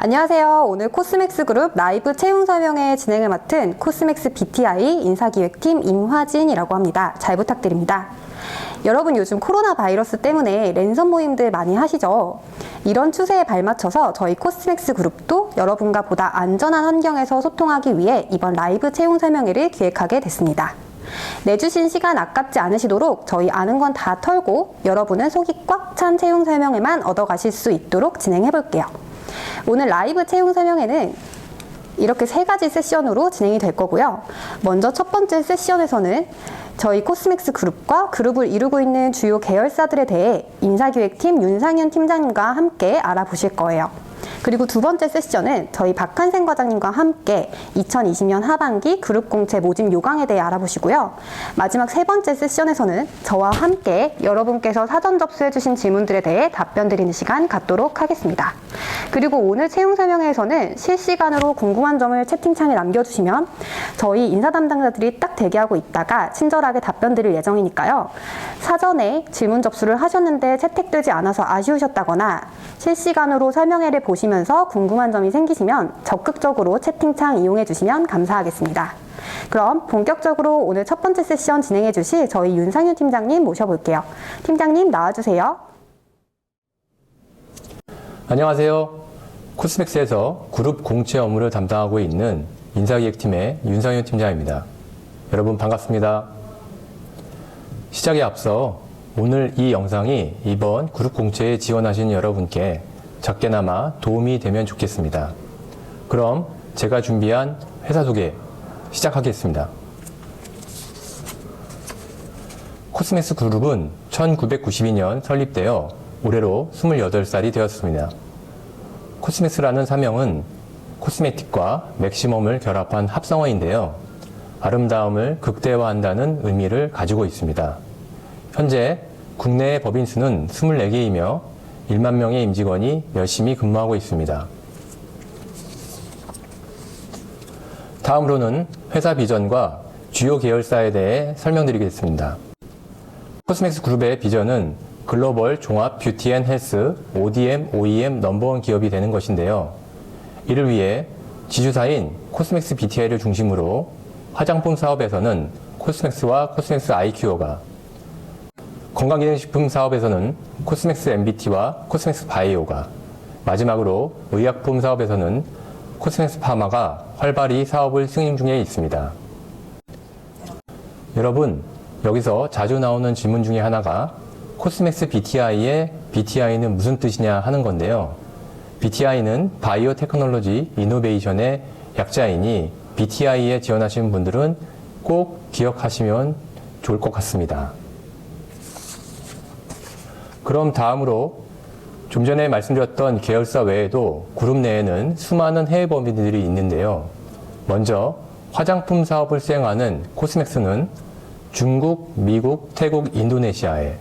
안녕하세요. 오늘 코스맥스 그룹 라이브 채용 설명회 진행을 맡은 코스맥스 BTI 인사기획팀 임화진이라고 합니다. 잘 부탁드립니다. 여러분 요즘 코로나 바이러스 때문에 랜선 모임들 많이 하시죠? 이런 추세에 발맞춰서 저희 코스맥스 그룹도 여러분과 보다 안전한 환경에서 소통하기 위해 이번 라이브 채용 설명회를 기획하게 됐습니다. 내주신 시간 아깝지 않으시도록 저희 아는 건 다 털고 여러분은 속이 꽉 찬 채용 설명회만 얻어가실 수 있도록 진행해 볼게요. 오늘 라이브 채용 설명회는 이렇게 3가지 세션으로 진행이 될 거고요. 먼저 첫 번째 세션에서는 저희 코스맥스 그룹과 그룹을 이루고 있는 주요 계열사들에 대해 인사기획팀 윤상현 팀장님과 함께 알아보실 거예요. 그리고 두 번째 세션은 저희 박한생 과장님과 함께 2020년 하반기 그룹 공채 모집 요강에 대해 알아보시고요. 마지막 세 번째 세션에서는 저와 함께 여러분께서 사전 접수해주신 질문들에 대해 답변 드리는 시간 갖도록 하겠습니다. 그리고 오늘 채용 설명회에서는 실시간으로 궁금한 점을 채팅창에 남겨주시면 저희 인사 담당자들이 딱 대기하고 있다가 친절하게 답변 드릴 예정이니까요. 사전에 질문 접수를 하셨는데 채택되지 않아서 아쉬우셨다거나 실시간으로 설명회를 보시면서 궁금한 점이 생기시면 적극적으로 채팅창 이용해 주시면 감사하겠습니다. 그럼 본격적으로 오늘 첫 번째 세션 진행해 주실 저희 윤상현 팀장님 모셔볼게요. 팀장님 나와주세요. 안녕하세요. 코스맥스에서 그룹 공채 업무를 담당하고 있는 인사기획팀의 윤상현 팀장입니다. 여러분 반갑습니다. 시작에 앞서 오늘 이 영상이 이번 그룹 공채에 지원하신 여러분께 작게나마 도움이 되면 좋겠습니다. 그럼 제가 준비한 회사 소개 시작하겠습니다. 코스맥스 그룹은 1992년 설립되어 올해로 28살이 되었습니다. 코스맥스라는 사명은 코스메틱과 맥시멈을 결합한 합성어인데요. 아름다움을 극대화한다는 의미를 가지고 있습니다. 현재 국내의 법인 수는 24개이며 1만 명의 임직원이 열심히 근무하고 있습니다. 다음으로는 회사 비전과 주요 계열사에 대해 설명드리겠습니다. 코스맥스 그룹의 비전은 글로벌 종합 뷰티 앤 헬스 ODM, OEM 넘버원 기업이 되는 것인데요. 이를 위해 지주사인 코스맥스 BTI를 중심으로 화장품 사업에서는 코스맥스와 코스맥스 아이큐어가, 건강기능식품 사업에서는 코스맥스 MBT와 코스맥스 바이오가, 마지막으로 의약품 사업에서는 코스맥스 파마가 활발히 사업을 승인 중에 있습니다. 여러분, 여기서 자주 나오는 질문 중에 하나가 코스맥스 BTI의 BTI는 무슨 뜻이냐 하는 건데요. BTI는 바이오 테크놀로지 이노베이션의 약자이니 BTI에 지원하시는 분들은 꼭 기억하시면 좋을 것 같습니다. 그럼 다음으로 좀 전에 말씀드렸던 계열사 외에도 그룹 내에는 수많은 해외 법인들이 있는데요. 먼저 화장품 사업을 수행하는 코스맥스는 중국, 미국, 태국, 인도네시아에,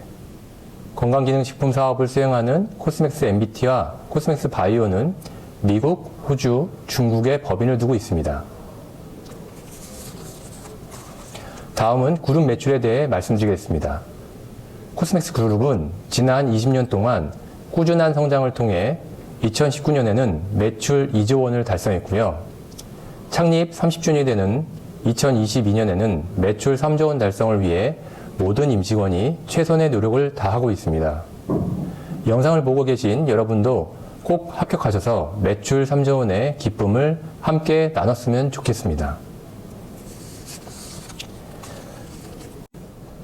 건강기능식품 사업을 수행하는 코스맥스 MBT와 코스맥스 바이오는 미국, 호주, 중국에 법인을 두고 있습니다. 다음은 그룹 매출에 대해 말씀드리겠습니다. 코스맥스 그룹은 지난 20년 동안 꾸준한 성장을 통해 2019년에는 매출 2조 원을 달성했고요. 창립 30주년이 되는 2022년에는 매출 3조 원 달성을 위해 모든 임직원이 최선의 노력을 다하고 있습니다. 영상을 보고 계신 여러분도 꼭 합격하셔서 매출 3조 원의 기쁨을 함께 나눴으면 좋겠습니다.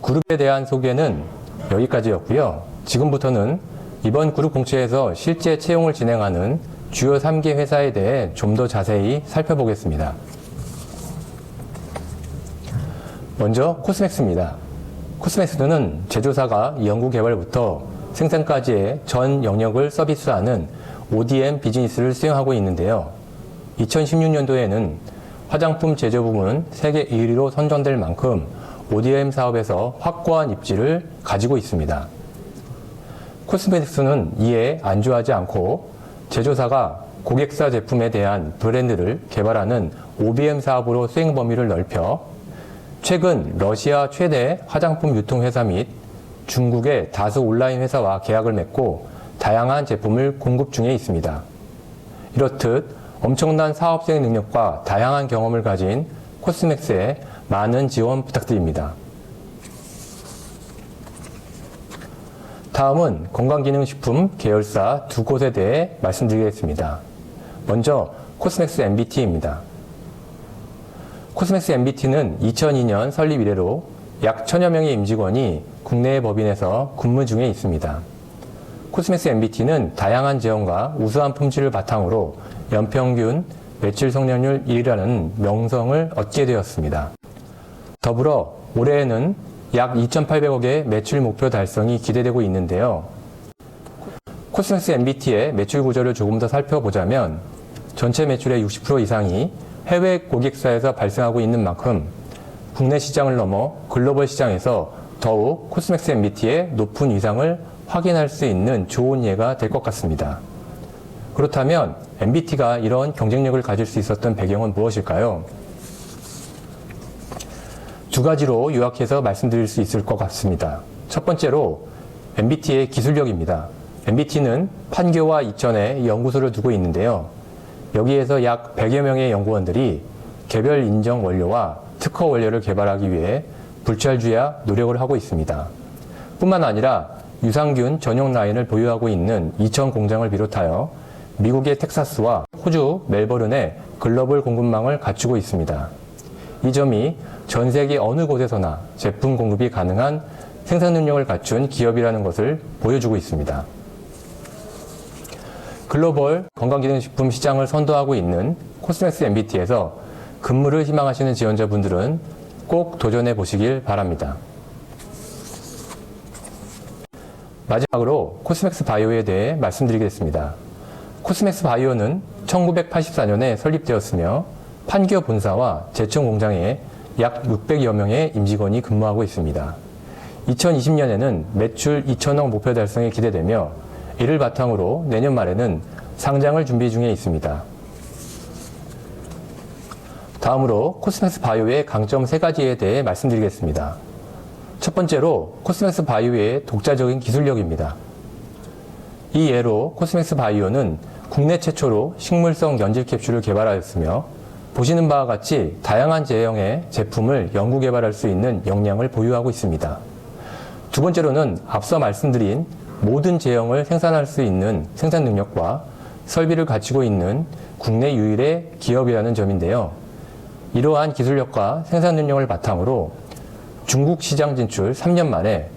그룹에 대한 소개는 여기까지였고요. 지금부터는 이번 그룹 공채에서 실제 채용을 진행하는 주요 3개 회사에 대해 좀 더 자세히 살펴보겠습니다. 먼저 코스맥스입니다. 코스맥스는 제조사가 연구개발부터 생산까지의 전 영역을 서비스하는 ODM 비즈니스를 수행하고 있는데요. 2016년도에는 화장품 제조 부문 세계 1위로 선정될 만큼 ODM 사업에서 확고한 입지를 가지고 있습니다. 코스메틱스는 이에 안주하지 않고 제조사가 고객사 제품에 대한 브랜드를 개발하는 OBM 사업으로 수행 범위를 넓혀 최근 러시아 최대 화장품 유통회사 및 중국의 다수 온라인 회사와 계약을 맺고 다양한 제품을 공급 중에 있습니다. 이렇듯 엄청난 사업 수행 능력과 다양한 경험을 가진 코스맥스에 많은 지원 부탁드립니다. 다음은 건강기능식품 계열사 두 곳에 대해 말씀드리겠습니다. 먼저 코스맥스 MBT입니다. 코스맥스 MBT는 2002년 설립 이래로 약 1000여 명의 임직원이 국내 법인에서 근무 중에 있습니다. 코스맥스 MBT는 다양한 제형과 우수한 품질을 바탕으로 연평균 매출 성장률 1위라는 명성을 얻게 되었습니다. 더불어 올해에는 약 2,800억의 매출 목표 달성이 기대되고 있는데요. 코스맥스 MBT의 매출 구조를 조금 더 살펴보자면 전체 매출의 60% 이상이 해외 고객사에서 발생하고 있는 만큼 국내 시장을 넘어 글로벌 시장에서 더욱 코스맥스 MBT의 높은 위상을 확인할 수 있는 좋은 예가 될 것 같습니다. 그렇다면 MBT가 이런 경쟁력을 가질 수 있었던 배경은 무엇일까요? 두 가지로 요약해서 말씀드릴 수 있을 것 같습니다. 첫 번째로 MBT의 기술력입니다. MBT는 판교와 이천에 연구소를 두고 있는데요. 여기에서 약 100여 명의 연구원들이 개별 인정 원료와 특허 원료를 개발하기 위해 불철주야 노력을 하고 있습니다. 뿐만 아니라 유산균 전용 라인을 보유하고 있는 이천 공장을 비롯하여 미국의 텍사스와 호주 멜버른에 글로벌 공급망을 갖추고 있습니다. 이 점이 전 세계 어느 곳에서나 제품 공급이 가능한 생산 능력을 갖춘 기업이라는 것을 보여주고 있습니다. 글로벌 건강기능식품 시장을 선도하고 있는 코스맥스 MBT에서 근무를 희망하시는 지원자분들은 꼭 도전해 보시길 바랍니다. 마지막으로 코스맥스 바이오에 대해 말씀드리겠습니다. 코스맥스 바이오는 1984년에 설립되었으며 판교 본사와 제천 공장에 약 600여 명의 임직원이 근무하고 있습니다. 2020년에는 매출 2천억 목표 달성이 기대되며 이를 바탕으로 내년 말에는 상장을 준비 중에 있습니다. 다음으로 코스맥스 바이오의 강점 3가지에 대해 말씀드리겠습니다. 첫 번째로 코스맥스 바이오의 독자적인 기술력입니다. 이 예로 코스맥스 바이오는 국내 최초로 식물성 연질 캡슐을 개발하였으며 보시는 바와 같이 다양한 제형의 제품을 연구 개발할 수 있는 역량을 보유하고 있습니다. 두 번째로는 앞서 말씀드린 모든 제형을 생산할 수 있는 생산 능력과 설비를 갖추고 있는 국내 유일의 기업이라는 점인데요. 이러한 기술력과 생산 능력을 바탕으로 중국 시장 진출 3년 만에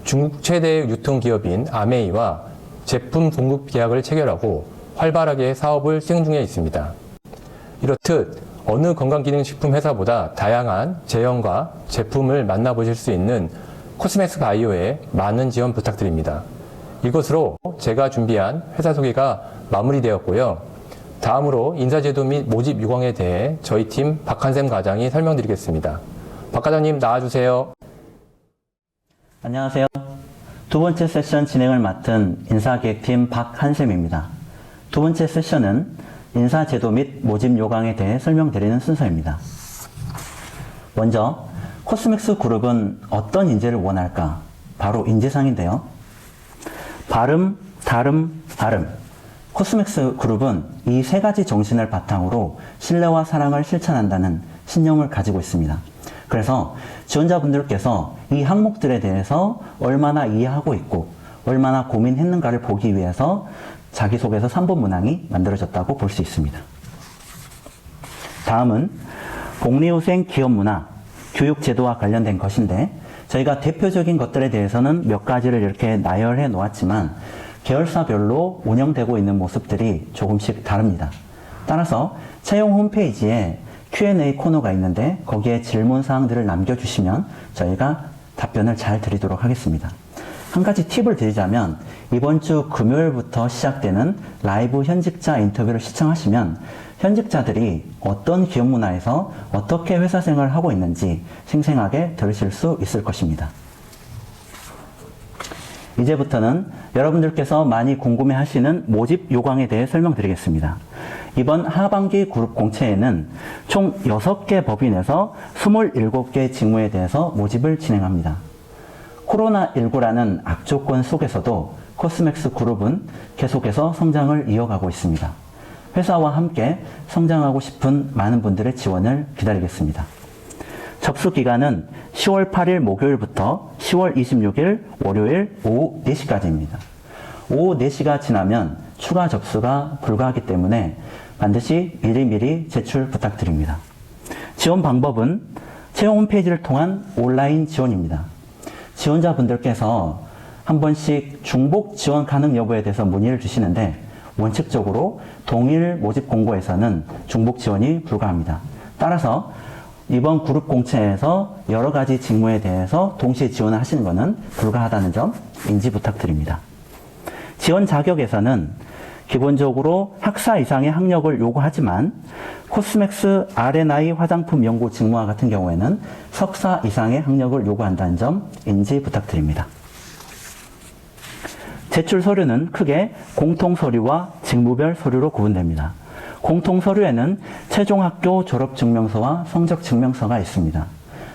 중국 최대의 유통기업인 아메이와 제품 공급 계약을 체결하고 활발하게 사업을 수행 중에 있습니다. 이렇듯 어느 건강기능식품 회사보다 다양한 제형과 제품을 만나보실 수 있는 코스맥스 바이오에 많은 지원 부탁드립니다. 이것으로 제가 준비한 회사 소개가 마무리되었고요. 다음으로 인사제도 및 모집 요강에 대해 저희 팀 박한샘 과장이 설명드리겠습니다. 박 과장님 나와주세요. 안녕하세요. 두 번째 세션 진행을 맡은 인사기획팀 박한샘입니다. 두 번째 세션은 인사제도 및 모집 요강에 대해 설명드리는 순서입니다. 먼저 코스맥스 그룹은 어떤 인재를 원할까? 바로 인재상인데요. 발음, 다름, 아름. 코스맥스 그룹은 이 3가지 정신을 바탕으로 신뢰와 사랑을 실천한다는 신념을 가지고 있습니다. 그래서 지원자분들께서 이 항목들에 대해서 얼마나 이해하고 있고 얼마나 고민했는가를 보기 위해서 자기소개서 3분 문항이 만들어졌다고 볼 수 있습니다. 다음은 복리후생 기업문화, 교육제도와 관련된 것인데 저희가 대표적인 것들에 대해서는 몇 가지를 이렇게 나열해 놓았지만 계열사별로 운영되고 있는 모습들이 조금씩 다릅니다. 따라서 채용 홈페이지에 Q&A 코너가 있는데 거기에 질문사항들을 남겨주시면 저희가 답변을 잘 드리도록 하겠습니다. 한 가지 팁을 드리자면 이번 주 금요일부터 시작되는 라이브 현직자 인터뷰를 시청하시면 현직자들이 어떤 기업 문화에서 어떻게 회사 생활을 하고 있는지 생생하게 들으실 수 있을 것입니다. 이제부터는 여러분들께서 많이 궁금해 하시는 모집 요강에 대해 설명드리겠습니다. 이번 하반기 그룹 공채에는 총 6개 법인에서 27개 직무에 대해서 모집을 진행합니다. 코로나19라는 악조건 속에서도 코스맥스 그룹은 계속해서 성장을 이어가고 있습니다. 회사와 함께 성장하고 싶은 많은 분들의 지원을 기다리겠습니다. 접수 기간은 10월 8일 목요일부터 10월 26일 월요일 오후 4시까지입니다. 오후 4시가 지나면 추가 접수가 불가하기 때문에 반드시 미리미리 제출 부탁드립니다. 지원 방법은 채용 홈페이지를 통한 온라인 지원입니다. 지원자분들께서 한 번씩 중복 지원 가능 여부에 대해서 문의를 주시는데 원칙적으로 동일 모집 공고에서는 중복 지원이 불가합니다. 따라서 이번 그룹 공채에서 여러 가지 직무에 대해서 동시에 지원을 하시는 것은 불가하다는 점 인지 부탁드립니다. 지원 자격에서는 기본적으로 학사 이상의 학력을 요구하지만 코스맥스 R&I 화장품 연구 직무와 같은 경우에는 석사 이상의 학력을 요구한다는 점 인지 부탁드립니다. 제출 서류는 크게 공통 서류와 직무별 서류로 구분됩니다. 공통 서류에는 최종 학교 졸업 증명서와 성적 증명서가 있습니다.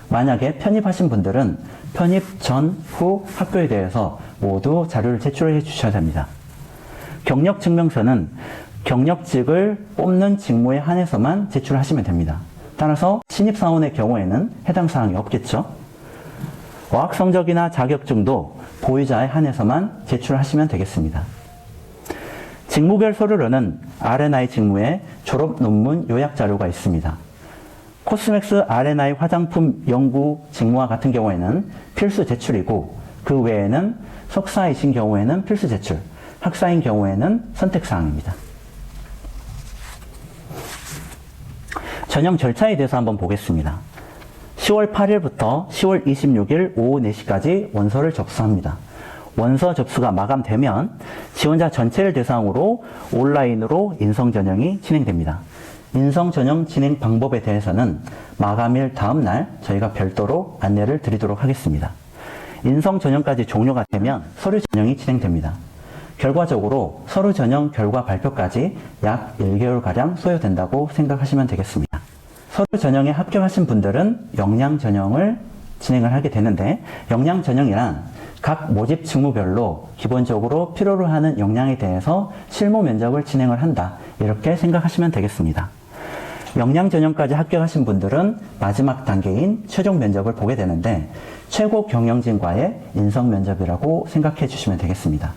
만약에 편입하신 분들은 편입 전, 후 학교에 대해서 모두 자료를 제출해 주셔야 됩니다. 경력 증명서는 경력직을 뽑는 직무에 한해서만 제출하시면 됩니다. 따라서 신입사원의 경우에는 해당 사항이 없겠죠. 어학 성적이나 자격증도 보유자에 한해서만 제출하시면 되겠습니다. 직무별 서류로는 R&I 직무에 졸업 논문 요약 자료가 있습니다. 코스맥스 R&I 화장품 연구 직무와 같은 경우에는 필수 제출이고 그 외에는 석사이신 경우에는 필수 제출, 학사인 경우에는 선택사항입니다. 전형 절차에 대해서 한번 보겠습니다. 10월 8일부터 10월 26일 오후 4시까지 원서를 접수합니다. 원서 접수가 마감되면 지원자 전체를 대상으로 온라인으로 인성 전형이 진행됩니다. 인성 전형 진행 방법에 대해서는 마감일 다음 날 저희가 별도로 안내를 드리도록 하겠습니다. 인성 전형까지 종료가 되면 서류 전형이 진행됩니다. 결과적으로 서류 전형 결과 발표까지 약 1개월가량 소요된다고 생각하시면 되겠습니다. 서류 전형에 합격하신 분들은 역량 전형을 진행을 하게 되는데 역량 전형이란 각 모집 직무별로 기본적으로 필요로 하는 역량에 대해서 실무 면접을 진행을 한다. 이렇게 생각하시면 되겠습니다. 역량 전형까지 합격하신 분들은 마지막 단계인 최종 면접을 보게 되는데 최고 경영진과의 인성 면접이라고 생각해 주시면 되겠습니다.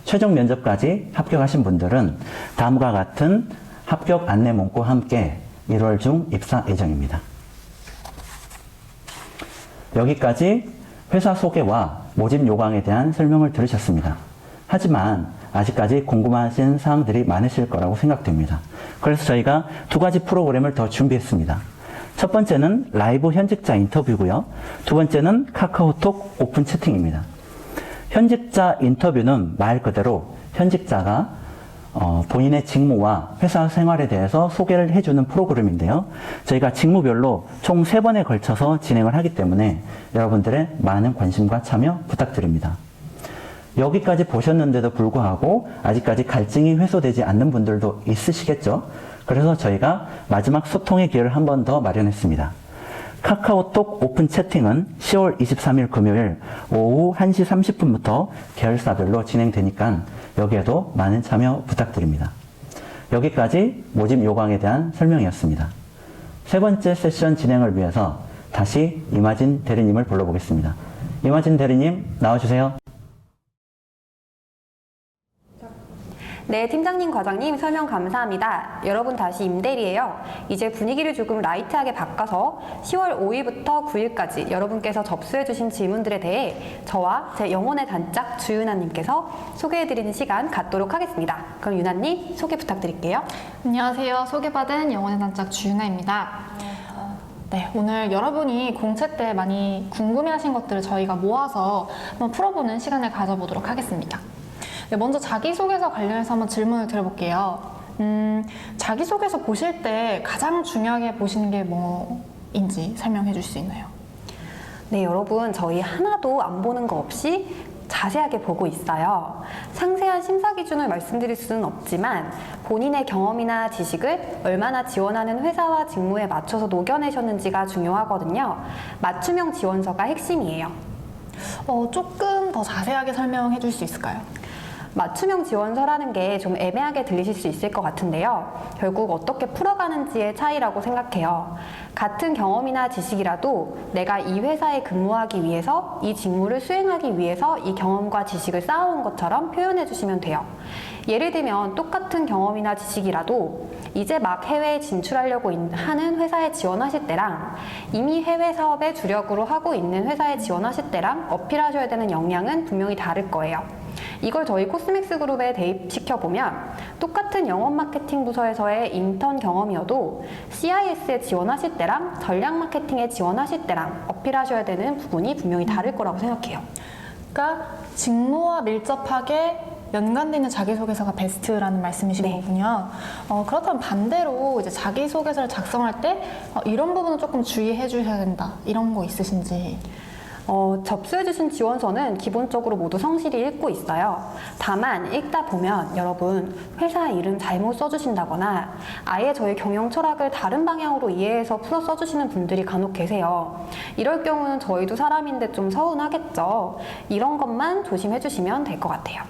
최종 면접까지 합격하신 분들은 다음과 같은 합격 안내 문구와 함께 1월 중 입사 예정입니다. 여기까지 회사 소개와 모집 요강에 대한 설명을 들으셨습니다. 하지만 아직까지 궁금하신 사항들이 많으실 거라고 생각됩니다. 그래서 저희가 두 가지 프로그램을 더 준비했습니다. 첫 번째는 라이브 현직자 인터뷰고요. 두 번째는 카카오톡 오픈 채팅입니다. 현직자 인터뷰는 말 그대로 현직자가 본인의 직무와 회사 생활에 대해서 소개를 해주는 프로그램인데요. 저희가 직무별로 총 3번에 걸쳐서 진행을 하기 때문에 여러분들의 많은 관심과 참여 부탁드립니다. 여기까지 보셨는데도 불구하고 아직까지 갈증이 해소되지 않는 분들도 있으시겠죠? 그래서 저희가 마지막 소통의 기회를 한 번 더 마련했습니다. 카카오톡 오픈 채팅은 10월 23일 금요일 오후 1시 30분부터 계열사별로 진행되니까 여기에도 많은 참여 부탁드립니다. 여기까지 모집 요강에 대한 설명이었습니다. 세 번째 세션 진행을 위해서 다시 이마진 대리님을 불러보겠습니다. 이마진 대리님 나와주세요. 네, 팀장님, 과장님 설명 감사합니다. 여러분 다시 임대리예요. 이제 분위기를 조금 라이트하게 바꿔서 10월 5일부터 9일까지 여러분께서 접수해주신 질문들에 대해 저와 제 영혼의 단짝 주윤아님께서 소개해드리는 시간 갖도록 하겠습니다. 그럼 윤아님 소개 부탁드릴게요. 안녕하세요. 소개받은 영혼의 단짝 주윤아입니다. 네, 오늘 여러분이 공채 때 많이 궁금해하신 것들을 저희가 모아서 한번 풀어보는 시간을 가져보도록 하겠습니다. 네, 먼저 자기소개서 관련해서 한번 질문을 드려볼게요. 자기소개서 보실 때 가장 중요하게 보시는 게 뭐인지 설명해 주실 수 있나요? 네, 여러분 저희 하나도 안 보는 거 없이 자세하게 보고 있어요. 상세한 심사 기준을 말씀드릴 수는 없지만 본인의 경험이나 지식을 얼마나 지원하는 회사와 직무에 맞춰서 녹여내셨는지가 중요하거든요. 맞춤형 지원서가 핵심이에요. 조금 더 자세하게 설명해 줄 수 있을까요? 맞춤형 지원서라는 게 좀 애매하게 들리실 수 있을 것 같은데요. 결국 어떻게 풀어가는지의 차이라고 생각해요. 같은 경험이나 지식이라도 내가 이 회사에 근무하기 위해서 이 직무를 수행하기 위해서 이 경험과 지식을 쌓아온 것처럼 표현해 주시면 돼요. 예를 들면 똑같은 경험이나 지식이라도 이제 막 해외에 진출하려고 하는 회사에 지원하실 때랑 이미 해외 사업에 주력으로 하고 있는 회사에 지원하실 때랑 어필하셔야 되는 역량은 분명히 다를 거예요. 이걸 저희 코스맥스 그룹에 대입시켜보면 똑같은 영업 마케팅 부서에서의 인턴 경험이어도 CIS에 지원하실 때랑 전략 마케팅에 지원하실 때랑 어필하셔야 되는 부분이 분명히 다를 거라고 생각해요. 그러니까 직무와 밀접하게 연관되는 자기소개서가 베스트라는 말씀이신 거군요. 그렇다면 반대로 이제 자기소개서를 작성할 때 이런 부분은 조금 주의해 주셔야 된다. 이런 거 있으신지. 접수해주신 지원서는 기본적으로 모두 성실히 읽고 있어요. 다만 읽다 보면 여러분 회사 이름 잘못 써주신다거나 아예 저희 경영 철학을 다른 방향으로 이해해서 풀어 써주시는 분들이 간혹 계세요. 이럴 경우는 저희도 사람인데 좀 서운하겠죠. 이런 것만 조심해주시면 될 것 같아요.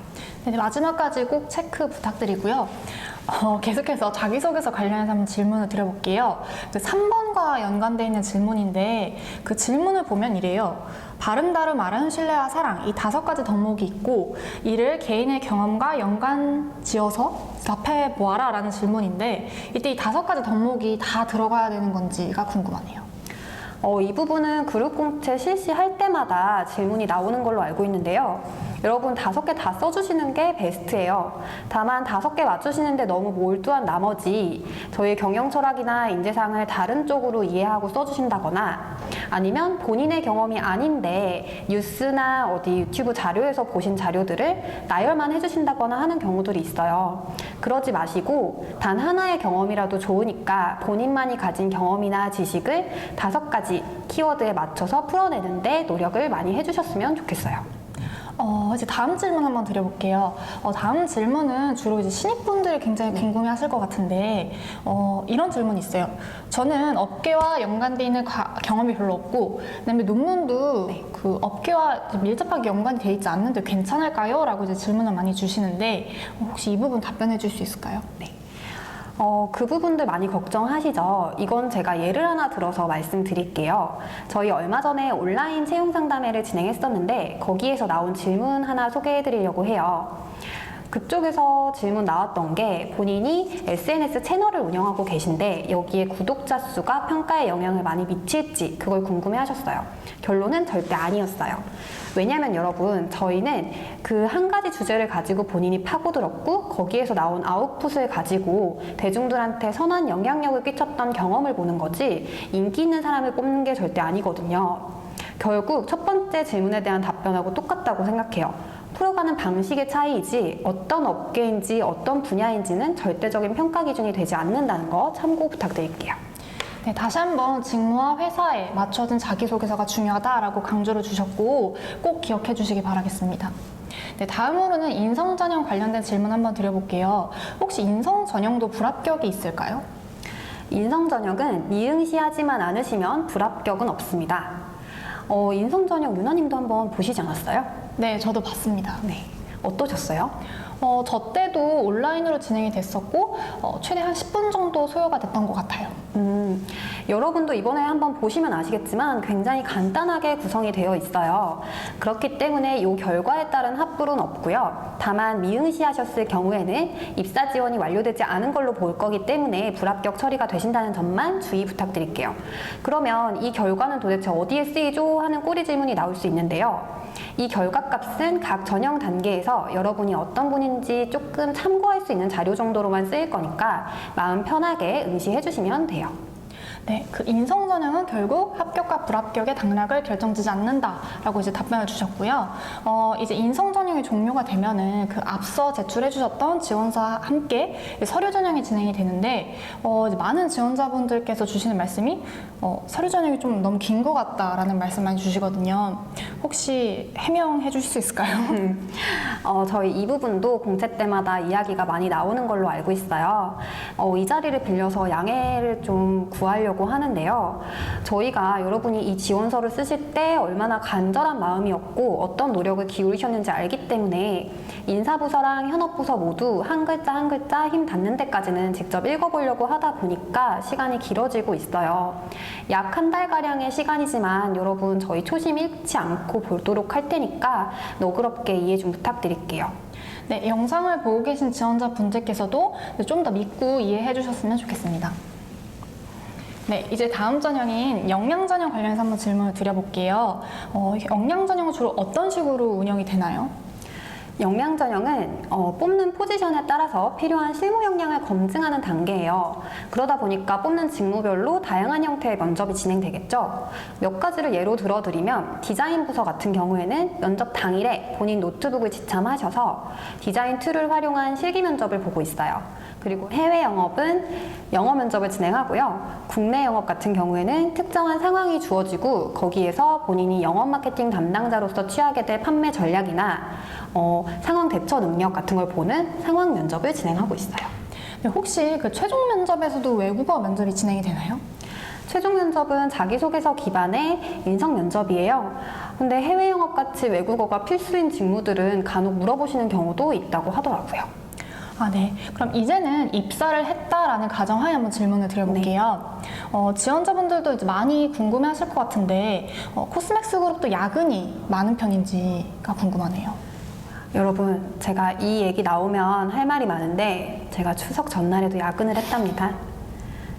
네, 마지막까지 꼭 체크 부탁드리고요. 계속해서 자기소개서 관련해서 한번 질문을 드려볼게요. 그 3번과 연관되어 있는 질문인데 그 질문을 보면 이래요. 바른 다름 아름 신뢰와 사랑 이 5가지 덕목이 있고 이를 개인의 경험과 연관 지어서 답해 보아라 라는 질문인데 이때 이 5가지 덕목이 다 들어가야 되는 건지가 궁금하네요. 이 부분은 그룹 공채 실시할 때마다 질문이 나오는 걸로 알고 있는데요. 여러분 5개 다 써주시는 게 베스트예요. 다만 5개 맞추시는데 너무 몰두한 나머지 저희 경영 철학이나 인재상을 다른 쪽으로 이해하고 써주신다거나 아니면 본인의 경험이 아닌데 뉴스나 어디 유튜브 자료에서 보신 자료들을 나열만 해주신다거나 하는 경우들이 있어요. 그러지 마시고 단 하나의 경험이라도 좋으니까 본인만이 가진 경험이나 지식을 5가지 키워드에 맞춰서 풀어내는데 노력을 많이 해주셨으면 좋겠어요. 이제 다음 질문 한번 드려볼게요. 다음 질문은 주로 이제 신입분들이 굉장히 궁금해하실 것 같은데 이런 질문이 있어요. 저는 업계와 연관돼 있는 경험이 별로 없고, 그다음에 논문도 그 업계와 밀접하게 연관이 돼 있지 않는데 괜찮을까요? 라고 이제 질문을 많이 주시는데 혹시 이 부분 답변해 줄 수 있을까요? 네. 그 부분들 많이 걱정하시죠? 이건 제가 예를 하나 들어서 말씀드릴게요. 저희 얼마 전에 온라인 채용 상담회를 진행했었는데 거기에서 나온 질문 하나 소개해 드리려고 해요. 그쪽에서 질문 나왔던 게 본인이 SNS 채널을 운영하고 계신데 여기에 구독자 수가 평가에 영향을 많이 미칠지 그걸 궁금해 하셨어요. 결론은 절대 아니었어요. 왜냐면 여러분 저희는 그 한 가지 주제를 가지고 본인이 파고들었고 거기에서 나온 아웃풋을 가지고 대중들한테 선한 영향력을 끼쳤던 경험을 보는 거지 인기 있는 사람을 뽑는 게 절대 아니거든요. 결국 첫 번째 질문에 대한 답변하고 똑같다고 생각해요. 풀어가는 방식의 차이이지 어떤 업계인지 어떤 분야인지는 절대적인 평가 기준이 되지 않는다는 거 참고 부탁드릴게요. 네, 다시 한번 직무와 회사에 맞춰진 자기소개서가 중요하다라고 강조를 주셨고 꼭 기억해 주시기 바라겠습니다. 네, 다음으로는 인성 전형 관련된 질문 한번 드려볼게요. 혹시 인성 전형도 불합격이 있을까요? 인성 전형은 미응시하지만 않으시면 불합격은 없습니다. 인성 전형 유나님도 한번 보시지 않았어요? 네, 저도 봤습니다. 네. 어떠셨어요? 저 때도 온라인으로 진행이 됐었고 최대 한 10분 정도 소요가 됐던 것 같아요. 여러분도 이번에 한번 보시면 아시겠지만 굉장히 간단하게 구성이 되어 있어요. 그렇기 때문에 이 결과에 따른 합불은 없고요. 다만 미응시하셨을 경우에는 입사 지원이 완료되지 않은 걸로 볼 거기 때문에 불합격 처리가 되신다는 점만 주의 부탁드릴게요. 그러면 이 결과는 도대체 어디에 쓰이죠? 하는 꼬리 질문이 나올 수 있는데요. 이 결과값은 각 전형 단계에서 여러분이 어떤 분인지 조금 참고할 수 있는 자료 정도로만 쓰일 거니까 마음 편하게 응시해 주시면 돼요. 네, 그 인성 전형은 결국 합격과 불합격의 당락을 결정지지 않는다라고 이제 답변을 주셨고요. 이제 인성 전형이 종료가 되면은 그 앞서 제출해 주셨던 지원서와 함께 서류 전형이 진행이 되는데 이제 많은 지원자분들께서 주시는 말씀이 서류 전형이 좀 너무 긴 것 같다라는 말씀 많이 주시거든요. 혹시 해명해 주실 수 있을까요? 저희 이 부분도 공채 때마다 이야기가 많이 나오는 걸로 알고 있어요. 이 자리를 빌려서 양해를 좀 구하려고 해보려고 하는데요. 저희가 여러분이 이 지원서를 쓰실 때 얼마나 간절한 마음이었고 어떤 노력을 기울이셨는지 알기 때문에 인사부서랑 현업부서 모두 한 글자 한 글자 힘 닿는 데까지는 직접 읽어보려고 하다 보니까 시간이 길어지고 있어요. 약 한 달가량의 시간이지만 여러분 저희 초심 잃지 않고 보도록 할 테니까 너그럽게 이해 좀 부탁드릴게요. 네, 영상을 보고 계신 지원자분들께서도 좀 더 믿고 이해해 주셨으면 좋겠습니다. 네, 이제 다음 전형인 역량전형 관련해서 한번 질문을 드려볼게요. 역량전형은 주로 어떤 식으로 운영이 되나요? 역량 전형은 뽑는 포지션에 따라서 필요한 실무 역량을 검증하는 단계예요. 그러다 보니까 뽑는 직무별로 다양한 형태의 면접이 진행되겠죠. 몇 가지를 예로 들어드리면 디자인 부서 같은 경우에는 면접 당일에 본인 노트북을 지참하셔서 디자인 툴을 활용한 실기 면접을 보고 있어요. 그리고 해외 영업은 영어 면접을 진행하고요. 국내 영업 같은 경우에는 특정한 상황이 주어지고 거기에서 본인이 영업 마케팅 담당자로서 취하게 될 판매 전략이나 상황 대처 능력 같은 걸 보는 상황 면접을 진행하고 있어요. 네, 혹시 그 최종 면접에서도 외국어 면접이 진행이 되나요? 최종 면접은 자기소개서 기반의 인성 면접이에요. 근데 해외 영업 같이 외국어가 필수인 직무들은 간혹 물어보시는 경우도 있다고 하더라고요. 아, 네. 그럼 이제는 입사를 했다라는 가정하에 한번 질문을 드려볼게요. 지원자분들도 이제 많이 궁금해 하실 것 같은데, 코스맥스 그룹도 야근이 많은 편인지가 궁금하네요. 여러분, 제가 이 얘기 나오면 할 말이 많은데 제가 추석 전날에도 야근을 했답니다.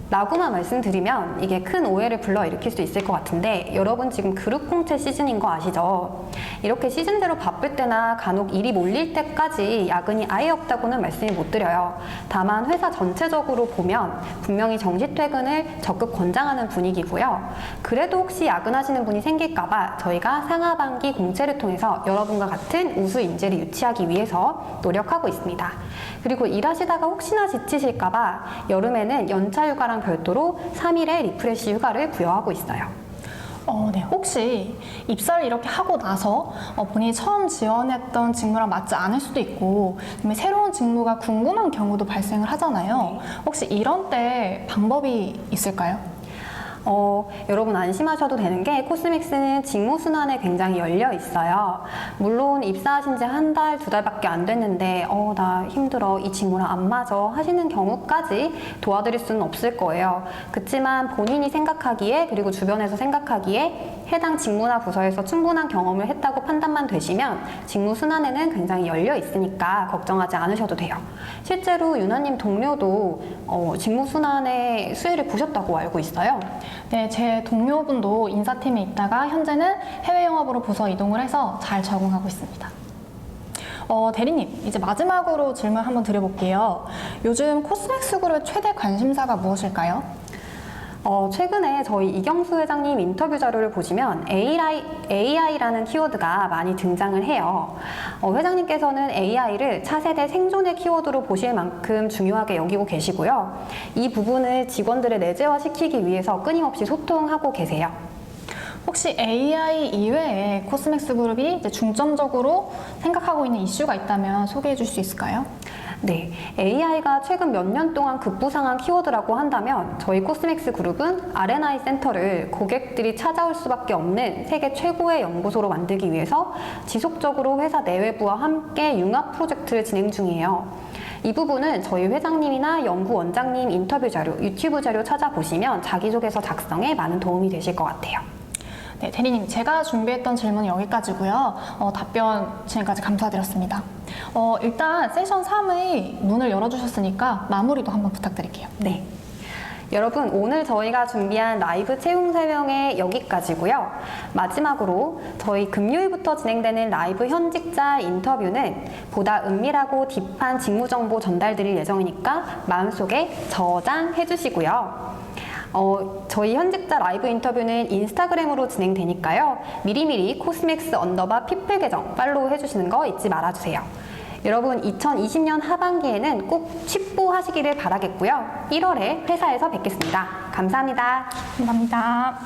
라고만 말씀드리면 이게 큰 오해를 불러일으킬 수 있을 것 같은데 여러분 지금 그룹 공채 시즌인 거 아시죠? 이렇게 시즌대로 바쁠 때나 간혹 일이 몰릴 때까지 야근이 아예 없다고는 말씀을 못 드려요. 다만 회사 전체적으로 보면 분명히 정시 퇴근을 적극 권장하는 분위기고요. 그래도 혹시 야근하시는 분이 생길까봐 저희가 상하반기 공채를 통해서 여러분과 같은 우수 인재를 유치하기 위해서 노력하고 있습니다. 그리고 일하시다가 혹시나 지치실까봐 여름에는 연차 휴가랑 별도로 3일의 리프레시 휴가를 부여하고 있어요. 네. 혹시 입사를 이렇게 하고 나서 본인이 처음 지원했던 직무랑 맞지 않을 수도 있고 그다음에 새로운 직무가 궁금한 경우도 발생을 하잖아요. 혹시 이런 때 방법이 있을까요? 여러분 안심하셔도 되는 게 코스믹스는 직무 순환에 굉장히 열려 있어요. 물론 입사하신 지 한 달, 두 달밖에 안 됐는데 나 힘들어, 이 직무랑 안 맞아 하시는 경우까지 도와드릴 수는 없을 거예요. 그렇지만 본인이 생각하기에 그리고 주변에서 생각하기에 해당 직무나 부서에서 충분한 경험을 했다고 판단만 되시면 직무 순환에는 굉장히 열려 있으니까 걱정하지 않으셔도 돼요. 실제로 유나님 동료도 직무 순환의 수혜를 보셨다고 알고 있어요. 네, 제 동료분도 인사팀에 있다가 현재는 해외 영업으로 부서 이동을 해서 잘 적응하고 있습니다. 대리님, 이제 마지막으로 질문 한번 드려볼게요. 요즘 코스맥스 그룹의 최대 관심사가 무엇일까요? 최근에 저희 이경수 회장님 인터뷰 자료를 보시면 AI라는 키워드가 많이 등장을 해요. 회장님께서는 AI를 차세대 생존의 키워드로 보실 만큼 중요하게 여기고 계시고요. 이 부분을 직원들의 내재화시키기 위해서 끊임없이 소통하고 계세요. 혹시 AI 이외에 코스맥스 그룹이 이제 중점적으로 생각하고 있는 이슈가 있다면 소개해 줄 수 있을까요? 네, AI가 최근 몇 년 동안 급부상한 키워드라고 한다면 저희 코스맥스 그룹은 R&I 센터를 고객들이 찾아올 수밖에 없는 세계 최고의 연구소로 만들기 위해서 지속적으로 회사 내외부와 함께 융합 프로젝트를 진행 중이에요. 이 부분은 저희 회장님이나 연구원장님 인터뷰 자료, 유튜브 자료 찾아보시면 자기소개서 작성에 많은 도움이 되실 것 같아요. 네, 대리님, 제가 준비했던 질문은 여기까지고요. 답변 지금까지 감사드렸습니다. 일단 세션 3의 문을 열어주셨으니까 마무리도 한번 부탁드릴게요. 네. 여러분, 오늘 저희가 준비한 라이브 채용 설명회 여기까지고요. 마지막으로 저희 금요일부터 진행되는 라이브 현직자 인터뷰는 보다 은밀하고 딥한 직무 정보 전달드릴 예정이니까 마음속에 저장해 주시고요. 저희 현직자 라이브 인터뷰는 인스타그램으로 진행되니까요. 미리미리 코스맥스_people 계정 팔로우 해주시는 거 잊지 말아주세요. 여러분 2020년 하반기에는 꼭 취뽀하시기를 바라겠고요. 1월에 회사에서 뵙겠습니다. 감사합니다. 감사합니다.